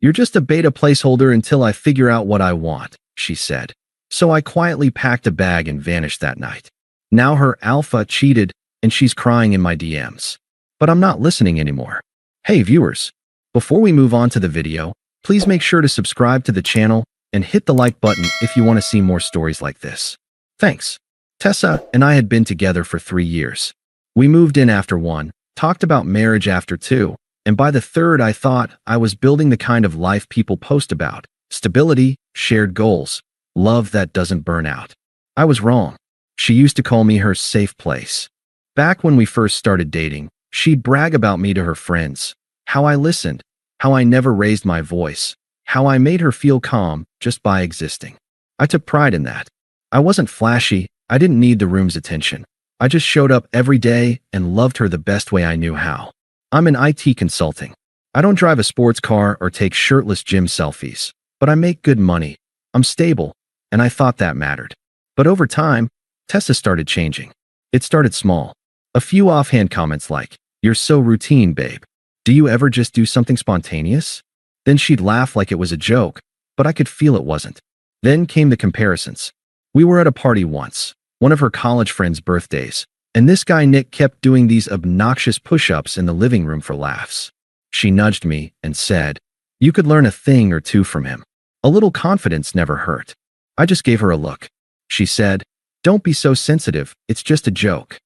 "You're just a beta placeholder until I figure out what I want," she said. So I quietly packed a bag and vanished that night. Now her alpha cheated and she's crying in my DMs. But I'm not listening anymore. Hey viewers, before we move on to the video, please make sure to subscribe to the channel and hit the like button if you want to see more stories like this. Thanks. Tessa and I had been together for 3 years. We moved in after 1, talked about marriage after 2, and by the 3rd I thought I was building the kind of life people post about: stability, shared goals, love that doesn't burn out. I was wrong. She used to call me her safe place. Back when we first started dating, she'd brag about me to her friends, how I listened, how I never raised my voice, how I made her feel calm just by existing. I took pride in that. I wasn't flashy, I didn't need the room's attention. I just showed up every day and loved her the best way I knew how. I'm in IT consulting. I don't drive a sports car or take shirtless gym selfies, but I make good money. I'm stable, and I thought that mattered. But over time, Tessa started changing. It started small. A few offhand comments like, "You're so routine, babe. Do you ever just do something spontaneous?" Then she'd laugh like it was a joke, but I could feel it wasn't. Then came the comparisons. We were at a party once, one of her college friends' birthdays, and this guy Nick kept doing these obnoxious push-ups in the living room for laughs. She nudged me and said, "You could learn a thing or two from him." A little confidence never hurt. I just gave her a look. She said, "Don't be so sensitive, it's just a joke."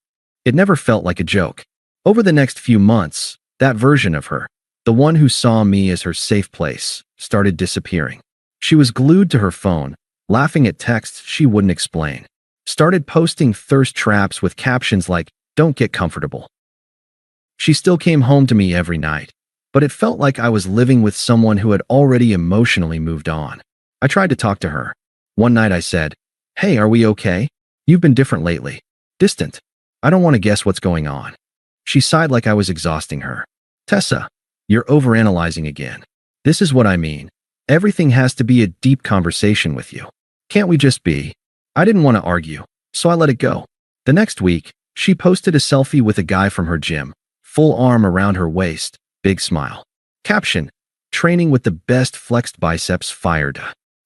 It never felt like a joke. Over the next few months, that version of her, the one who saw me as her safe place, started disappearing. She was glued to her phone, laughing at texts she wouldn't explain. Started posting thirst traps with captions like, "Don't get comfortable." She still came home to me every night, but it felt like I was living with someone who had already emotionally moved on. I tried to talk to her. One night I said, "Hey, are we okay? You've been different lately. Distant. I don't want to guess what's going on." She sighed like I was exhausting her. "Tessa, you're overanalyzing again. This is what I mean. Everything has to be a deep conversation with you. Can't we just be?" I didn't want to argue, so I let it go. The next week, she posted a selfie with a guy from her gym, full arm around her waist, big smile. Caption, "Training with the best flexed biceps fired."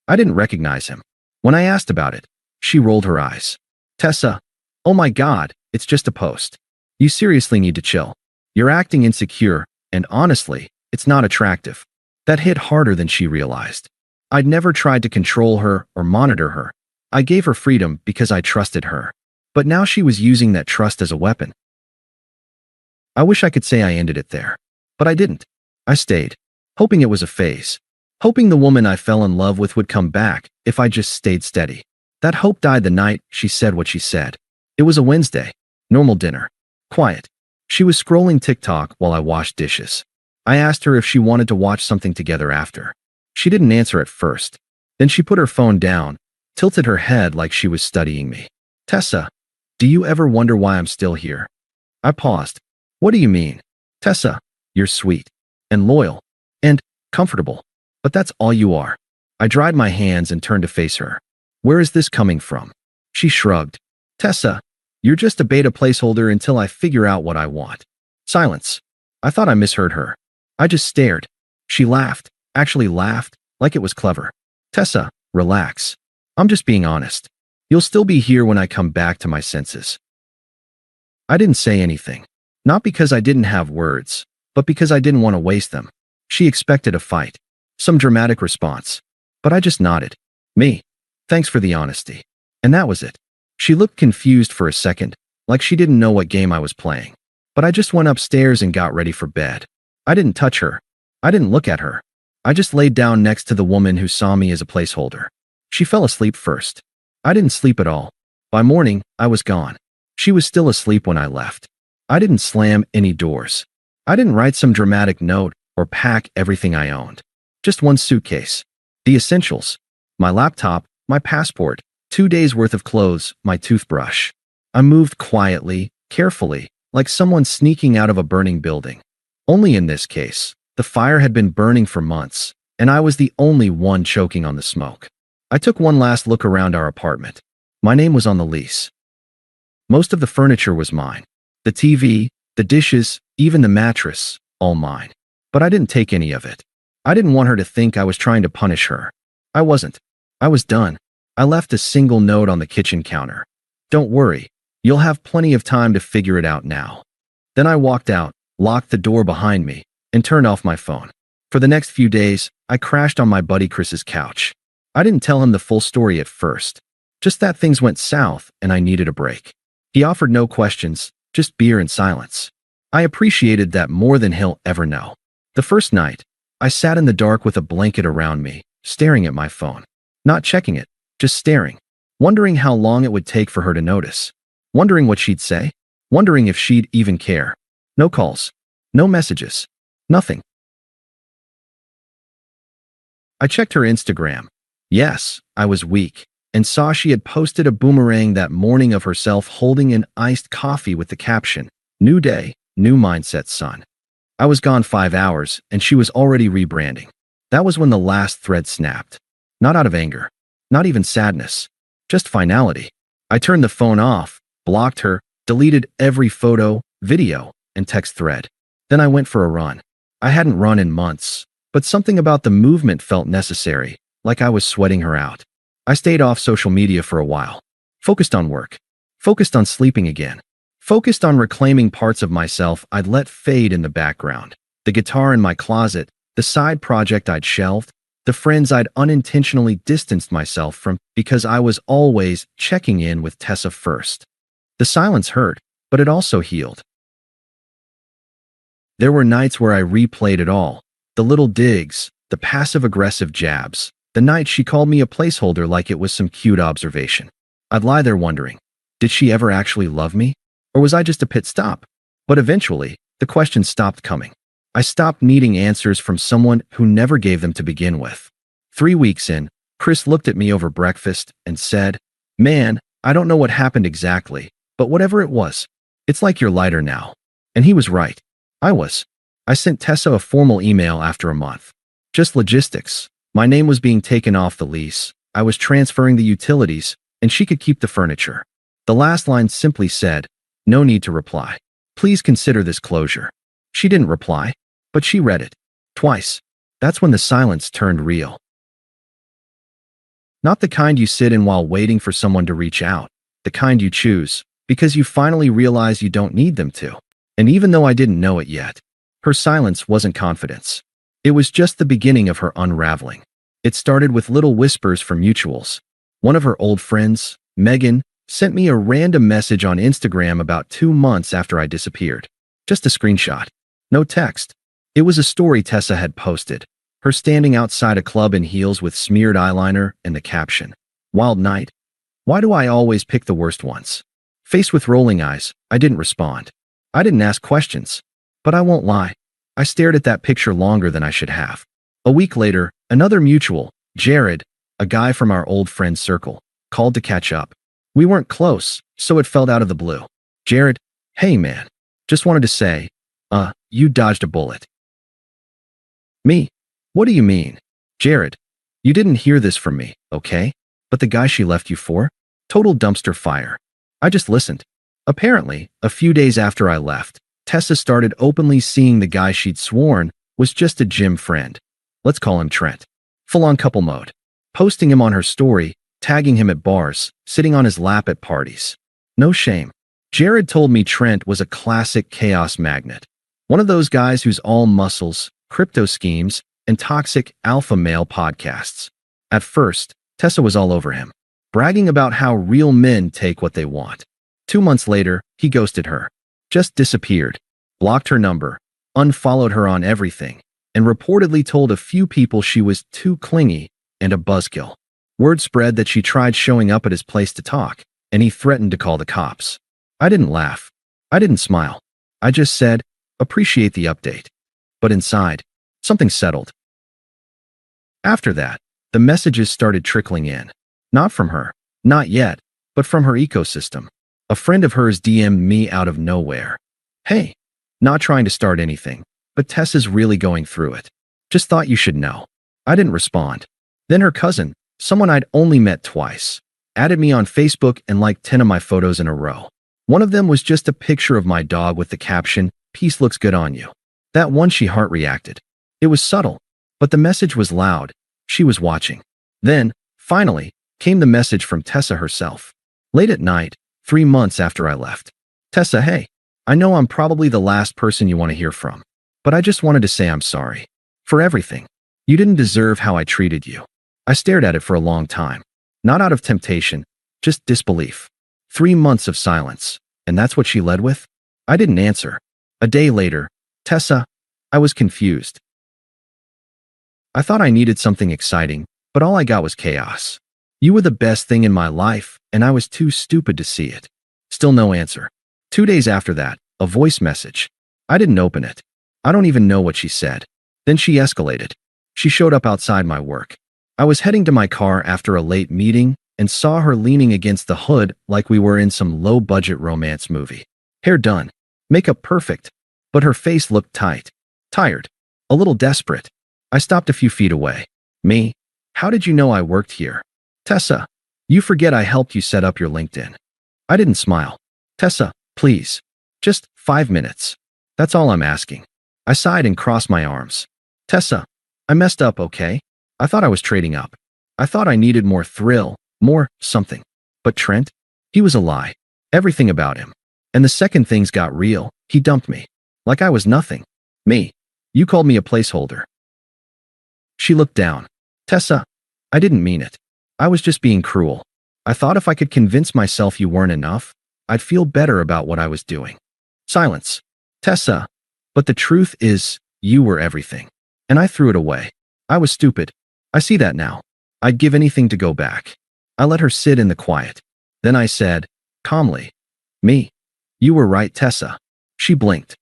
I didn't recognize him. When I asked about it, she rolled her eyes. "Tessa, oh my God, it's just a post. You seriously need to chill. You're acting insecure, and honestly, it's not attractive." That hit harder than she realized. I'd never tried to control her or monitor her. I gave her freedom because I trusted her. But now she was using that trust as a weapon. I wish I could say I ended it there. But I didn't. I stayed, hoping it was a phase. Hoping the woman I fell in love with would come back if I just stayed steady. That hope died the night she said what she said. It was a Wednesday. Normal dinner. Quiet. She was scrolling TikTok while I washed dishes. I asked her if she wanted to watch something together after. She didn't answer at first. Then she put her phone down, tilted her head like she was studying me. "Tessa, do you ever wonder why I'm still here?" I paused. "What do you mean?" "Tessa, you're sweet and loyal and comfortable, but that's all you are." I dried my hands and turned to face her. "Where is this coming from?" She shrugged. "Tessa, you're just a beta placeholder until I figure out what I want." Silence. I thought I misheard her. I just stared. She laughed, actually laughed, like it was clever. "Tessa, relax. I'm just being honest. You'll still be here when I come back to my senses." I didn't say anything. Not because I didn't have words, but because I didn't want to waste them. She expected a fight, some dramatic response. But I just nodded. "Me. Thanks for the honesty." And that was it. She looked confused for a second, like she didn't know what game I was playing. But I just went upstairs and got ready for bed. I didn't touch her. I didn't look at her. I just laid down next to the woman who saw me as a placeholder. She fell asleep first. I didn't sleep at all. By morning, I was gone. She was still asleep when I left. I didn't slam any doors. I didn't write some dramatic note or pack everything I owned. Just one suitcase. The essentials. My laptop, my passport, 2 days worth of clothes, my toothbrush. I moved quietly, carefully, like someone sneaking out of a burning building. Only in this case, the fire had been burning for months, and I was the only one choking on the smoke. I took one last look around our apartment. My name was on the lease. Most of the furniture was mine. The TV, the dishes, even the mattress, all mine. But I didn't take any of it. I didn't want her to think I was trying to punish her. I wasn't. I was done. I left a single note on the kitchen counter. Don't worry. You'll have plenty of time to figure it out now. Then I walked out, locked the door behind me, and turned off my phone. For the next few days, I crashed on my buddy Chris's couch. I didn't tell him the full story at first. Just that things went south and I needed a break. He offered no questions, just beer and silence. I appreciated that more than he'll ever know. The first night, I sat in the dark with a blanket around me, staring at my phone. Not checking it, just staring. Wondering how long it would take for her to notice. Wondering what she'd say. Wondering if she'd even care. No calls. No messages. Nothing. I checked her Instagram. Yes, I was weak, and saw she had posted a boomerang that morning of herself holding an iced coffee with the caption, "New day, new mindset, son." I was gone 5 hours, and she was already rebranding. That was when the last thread snapped. Not out of anger. Not even sadness. Just finality. I turned the phone off, blocked her, deleted every photo, video, and text thread. Then I went for a run. I hadn't run in months, but something about the movement felt necessary, like I was sweating her out. I stayed off social media for a while. Focused on work. Focused on sleeping again. Focused on reclaiming parts of myself I'd let fade in the background. The guitar in my closet, the side project I'd shelved, the friends I'd unintentionally distanced myself from because I was always checking in with Tessa first. The silence hurt, but it also healed. There were nights where I replayed it all. The little digs, the passive-aggressive jabs, the night she called me a placeholder like it was some cute observation. I'd lie there wondering, did she ever actually love me? Or was I just a pit stop? But eventually, the questions stopped coming. I stopped needing answers from someone who never gave them to begin with. 3 weeks in, Chris looked at me over breakfast and said, "Man, I don't know what happened exactly, but whatever it was, it's like you're lighter now." And he was right. I was. I sent Tessa a formal email after a month. Just logistics. My name was being taken off the lease. I was transferring the utilities, and she could keep the furniture. The last line simply said, "No need to reply. Please consider this closure." She didn't reply, but she read it. Twice. That's when the silence turned real. Not the kind you sit in while waiting for someone to reach out. The kind you choose, because you finally realize you don't need them to. And even though I didn't know it yet, her silence wasn't confidence. It was just the beginning of her unraveling. It started with little whispers from mutuals. One of her old friends, Megan, sent me a random message on Instagram about 2 months after I disappeared. Just a screenshot. No text. It was a story Tessa had posted. Her standing outside a club in heels with smeared eyeliner and the caption, "Wild night. Why do I always pick the worst ones?" Faced with rolling eyes, I didn't respond. I didn't ask questions. But I won't lie. I stared at that picture longer than I should have. A week later, another mutual, Jared, a guy from our old friend circle, called to catch up. We weren't close, so it felt out of the blue. "Jared, hey man. Just wanted to say, you dodged a bullet." Me? What do you mean? "Jared, you didn't hear this from me, okay? But the guy she left you for? Total dumpster fire." I just listened. Apparently, a few days after I left, Tessa started openly seeing the guy she'd sworn was just a gym friend. Let's call him Trent. Full-on couple mode. Posting him on her story, tagging him at bars, sitting on his lap at parties. No shame. Jared told me Trent was a classic chaos magnet. One of those guys who's all muscles, crypto schemes, and toxic alpha male podcasts. At first, Tessa was all over him, bragging about how real men take what they want. 2 months later, he ghosted her. Just disappeared, blocked her number, unfollowed her on everything, and reportedly told a few people she was too clingy and a buzzkill. Word spread that she tried showing up at his place to talk, and he threatened to call the cops. I didn't laugh. I didn't smile. I just said, "Appreciate the update." But inside, something settled. After that, the messages started trickling in. Not from her, not yet, but from her ecosystem. A friend of hers DM'd me out of nowhere. "Hey, not trying to start anything, but Tessa's really going through it. Just thought you should know." I didn't respond. Then her cousin, someone I'd only met twice, added me on Facebook and liked 10 of my photos in a row. One of them was just a picture of my dog with the caption, "Peace looks good on you." That one she heart reacted. It was subtle. But the message was loud. She was watching. Then, finally, came the message from Tessa herself. Late at night, 3 months after I left. Tessa, hey. I know I'm probably the last person you want to hear from. But I just wanted to say I'm sorry. For everything. You didn't deserve how I treated you. I stared at it for a long time. Not out of temptation, just disbelief. 3 months of silence. And that's what she led with? I didn't answer. A day later, Tessa, I was confused. I thought I needed something exciting, but all I got was chaos. You were the best thing in my life, and I was too stupid to see it. Still no answer. 2 days after that, a voice message. I didn't open it. I don't even know what she said. Then she escalated. She showed up outside my work. I was heading to my car after a late meeting and saw her leaning against the hood like we were in some low-budget romance movie. Hair done. Makeup perfect. But her face looked tired, a little desperate. I stopped a few feet away. Me? How did you know I worked here? Tessa, you forget I helped you set up your LinkedIn. I didn't smile. Tessa, please. Just 5 minutes. That's all I'm asking. I sighed and crossed my arms. Tessa, I messed up, okay? I thought I was trading up. I thought I needed more thrill, more something. But Trent? He was a lie. Everything about him. And the second things got real, he dumped me. Like I was nothing. Me. You called me a placeholder. She looked down. Tessa, I didn't mean it. I was just being cruel. I thought if I could convince myself you weren't enough, I'd feel better about what I was doing. Silence. Tessa, but the truth is, you were everything. And I threw it away. I was stupid. I see that now. I'd give anything to go back. I let her sit in the quiet. Then I said, calmly, me. You were right, Tessa. She blinked.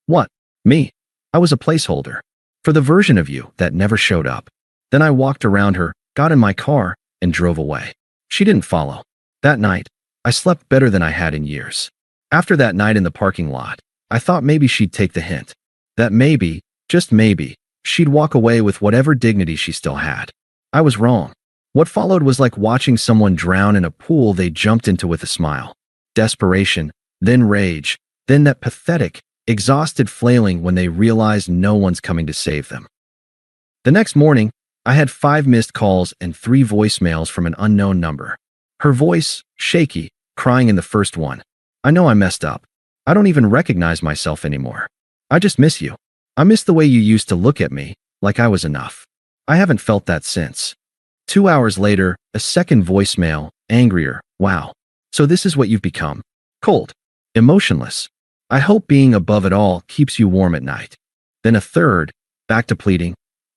What? Me? I was a placeholder. For the version of you that never showed up. Then I walked around her, got in my car, and drove away. She didn't follow. That night, I slept better than I had in years. After that night in the parking lot, I thought maybe she'd take the hint. That maybe, just maybe, she'd walk away with whatever dignity she still had. I was wrong. What followed was like watching someone drown in a pool they jumped into with a smile. Desperation, then rage, then that pathetic, exhausted flailing when they realized no one's coming to save them. The next morning, I had 5 missed calls and 3 voicemails from an unknown number. Her voice, shaky, crying in the first one. I know I messed up. I don't even recognize myself anymore. I just miss you. I miss the way you used to look at me, like I was enough. I haven't felt that since. 2 hours later, a second voicemail, angrier. Wow. So this is what you've become. Cold. Emotionless. I hope being above it all keeps you warm at night. Then a third, back to pleading.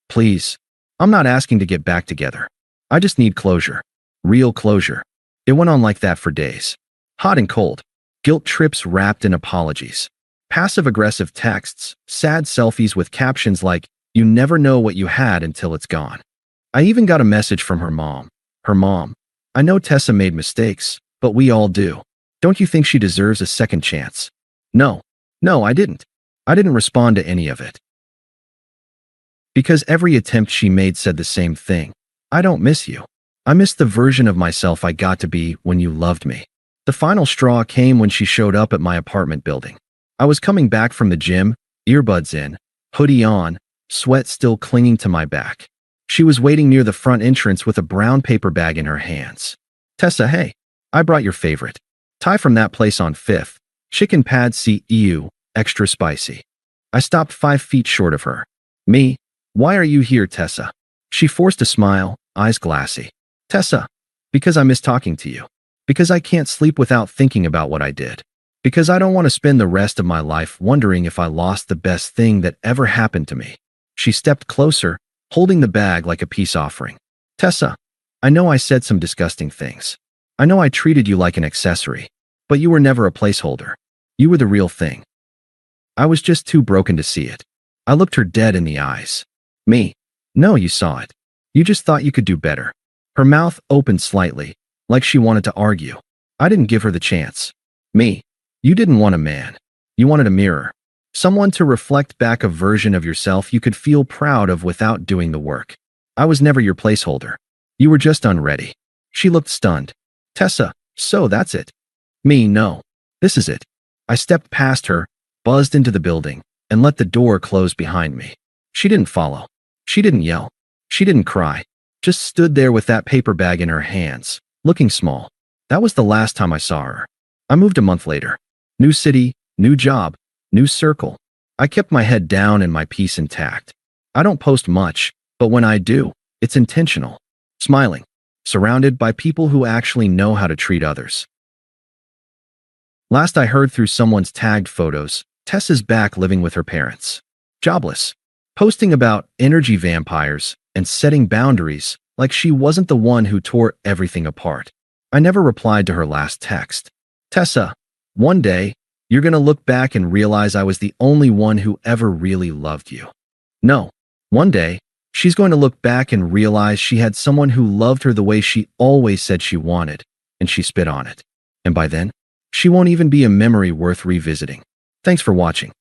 Please. I'm not asking to get back together. I just need closure. Real closure. It went on like that for days. Hot and cold. Guilt trips wrapped in apologies. Passive-aggressive texts, sad selfies with captions like, you never know what you had until it's gone. I even got a message from her mom. Her mom. I know Tessa made mistakes, but we all do. Don't you think she deserves a second chance? No, I didn't. I didn't respond to any of it. Because every attempt she made said the same thing. I don't miss you. I miss the version of myself I got to be when you loved me. The final straw came when she showed up at my apartment building. I was coming back from the gym, earbuds in, hoodie on, sweat still clinging to my back. She was waiting near the front entrance with a brown paper bag in her hands. Tessa, hey, I brought your favorite. Thai from that place on 5th. Chicken pad see-ew, extra spicy. I stopped 5 feet short of her. Me? Why are you here, Tessa? She forced a smile, eyes glassy. Tessa, because I miss talking to you. Because I can't sleep without thinking about what I did. Because I don't want to spend the rest of my life wondering if I lost the best thing that ever happened to me. She stepped closer, holding the bag like a peace offering. Tessa, I know I said some disgusting things. I know I treated you like an accessory. But you were never a placeholder. You were the real thing. I was just too broken to see it. I looked her dead in the eyes. Me? No, you saw it. You just thought you could do better. Her mouth opened slightly, like she wanted to argue. I didn't give her the chance. Me? You didn't want a man. You wanted a mirror. Someone to reflect back a version of yourself you could feel proud of without doing the work. I was never your placeholder. You were just unready. She looked stunned. Tessa, so that's it. Me, no. This is it. I stepped past her, buzzed into the building, and let the door close behind me. She didn't follow. She didn't yell. She didn't cry. Just stood there with that paper bag in her hands, looking small. That was the last time I saw her. I moved a month later. New city, new job, new circle. I kept my head down and my peace intact. I don't post much, but when I do, it's intentional. Smiling. Surrounded by people who actually know how to treat others. Last I heard through someone's tagged photos, Tess is back living with her parents. Jobless. Posting about energy vampires and setting boundaries like she wasn't the one who tore everything apart. I never replied to her last text. Tessa, one day, you're gonna look back and realize I was the only one who ever really loved you. No, one day, she's going to look back and realize she had someone who loved her the way she always said she wanted, and she spit on it. And by then, she won't even be a memory worth revisiting. Thanks for watching.